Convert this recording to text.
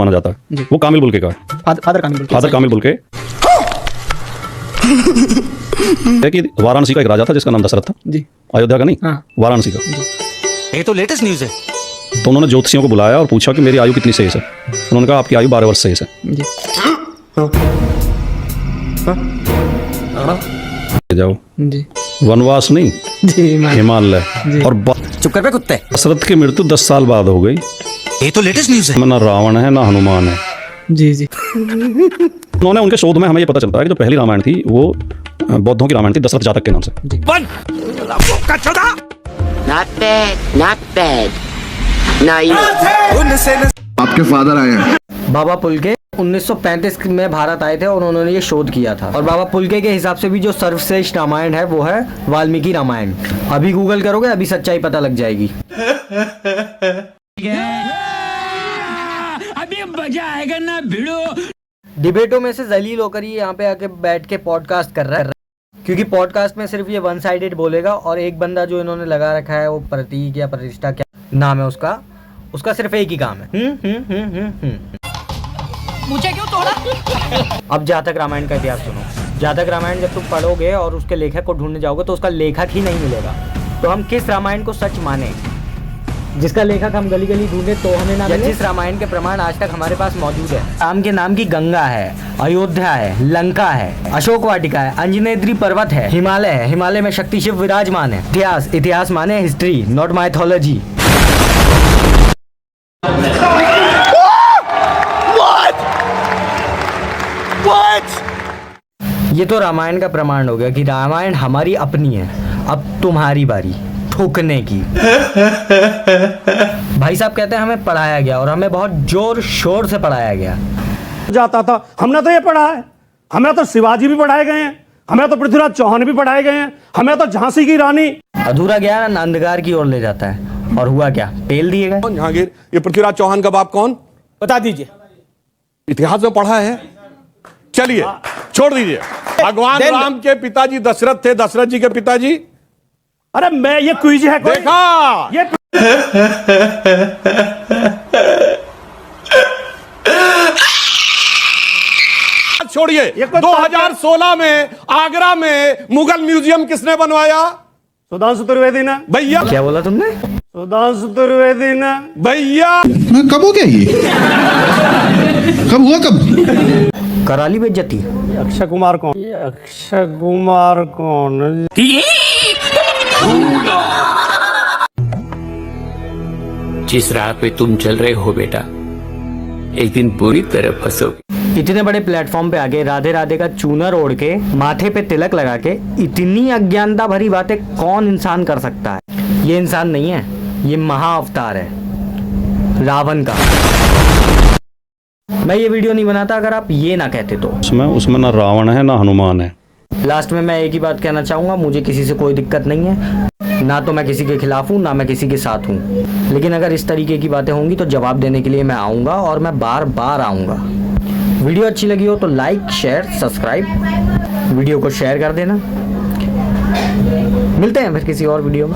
जाना जाता है, वो कामिल बुल्के का है। फादर कामिल बुल्के है कि वाराणसी का एक राजा था जिसका नाम दशरथ था जी, अयोध्या का नहीं, वाराणसी का। ये तो लेटेस्ट न्यूज़ है। तो उन्होंने ज्योतिषियों को बुलाया और पूछा कि मेरी आयु कितनी शेष है। उन्होंने कहा आपकी आयु 12 वर्ष शेष है जी। जाओ जी, वनवास नहीं जी, हिमालय। और चुप कर बे कुत्ते। दशरथ की मृत्यु 10 साल बाद हो गई। ये तो लेटेस्ट न्यूज़ है। ना रावण है ना हनुमान है जी जी। उन्होंने उनके शोध में हमें ये पता चलता है कि जो पहली रामायण थी वो बौद्धों की रामायण थी, दशरथ जातक के नाम से। Not bad, not bad. Now you. आपके फादर आए हैं। बाबा पुलके 1935 में भारत आए थे और उन्होंने ये शोध किया था। और बाबा पुलके के हिसाब से भी जो सर्वश्रेष्ठ रामायण है वो है वाल्मीकि रामायण। अभी गूगल करोगे अभी सच्चाई पता लग जाएगी। अभी मजा आएगा ना भिड़ो। डिबेटों में से जलील होकर ये यहाँ पे आके बैठ के पॉडकास्ट कर रहा है, क्योंकि पॉडकास्ट में सिर्फ ये वन साइडेड बोलेगा और एक बंदा जो इन्होंने लगा रखा है वो प्रतीक या प्रतिष्ठा क्या नाम है उसका सिर्फ एक ही काम है। मुझे क्यों तोड़ा? अब जातक रामायण का इतिहास सुनो। जातक रामायण जब तुम पढ़ोगे और उसके लेखक को ढूंढने जाओगे तो उसका लेखक ही नहीं मिलेगा। तो हम किस रामायण को सच माने जिसका लेखक हम गली गली ढूंढे तो हमें ना मिले? जिस रामायण के प्रमाण आज तक हमारे पास मौजूद है। राम के नाम की गंगा है, अयोध्या है, लंका है, अशोक वाटिका है, अंजनेद्री पर्वत है, हिमालय है, हिमालय में शक्ति शिव विराजमान है। इतिहास माने हिस्ट्री, नॉट माइथोलॉजी। ये तो रामायण का प्रमाण हो गया कि रामायण हमारी अपनी है। अब तुम्हारी बारी ठोकने की। भाई साहब कहते हैं हमें पढ़ाया गया और हमें बहुत जोर शोर से पढ़ाया गया जाता था। हमने तो ये पढ़ा है, हमें तो शिवाजी भी पढ़ाए गए हैं, हमें तो पृथ्वीराज चौहान भी पढ़ाए गए हैं, हमें तो झांसी की रानी। अधूरा ज्ञान अंधकार की ओर ले जाता है। और हुआ क्या? पेल दिए गए। जहांगीर, ये पृथ्वीराज चौहान का बाप कौन? बता दीजिए। इतिहास में पढ़ा है। चलिए छोड़ दीजिए। भगवान राम के पिताजी दशरथ थे, दशरथ जी के पिताजी। अरे मैं ये क्विज है कोई? देखा ये छोड़िए। 2016 में आगरा में मुगल म्यूजियम किसने बनवाया? सुधांशु त्रिवेदी ने। भैया क्या बोला तुमने? सुधांशु त्रिवेदी ने। भैया कब हो गया ये? कब हुआ कब? कराली बेइज्जती। अक्षय कुमार कौन? अक्षय कुमार कौन? जिस राह पे तुम चल रहे हो बेटा, एक दिन बुरी तरह फंसोगे। इतने बड़े प्लेटफॉर्म पे आके राधे राधे का चूनर ओढ़ के माथे पे तिलक लगा के इतनी अज्ञानता भरी बातें कौन इंसान कर सकता है? ये इंसान नहीं है, ये महाअवतार है रावण का। मैं ये वीडियो नहीं बनाता अगर आप ये ना कहते तो। उसमें ना रावण है ना हनुमान है। लास्ट में मैं एक ही बात कहना चाहूंगा, मुझे किसी से कोई दिक्कत नहीं है, ना तो मैं किसी के खिलाफ हूँ ना मैं किसी के साथ हूँ। लेकिन अगर इस तरीके की बातें होंगी तो जवाब देने के लिए मैं आऊँगा और मैं बार बार आऊँगा। वीडियो अच्छी लगी हो तो लाइक शेयर सब्सक्राइब, वीडियो को शेयर कर देना। मिलते हैं फिर किसी और वीडियो में।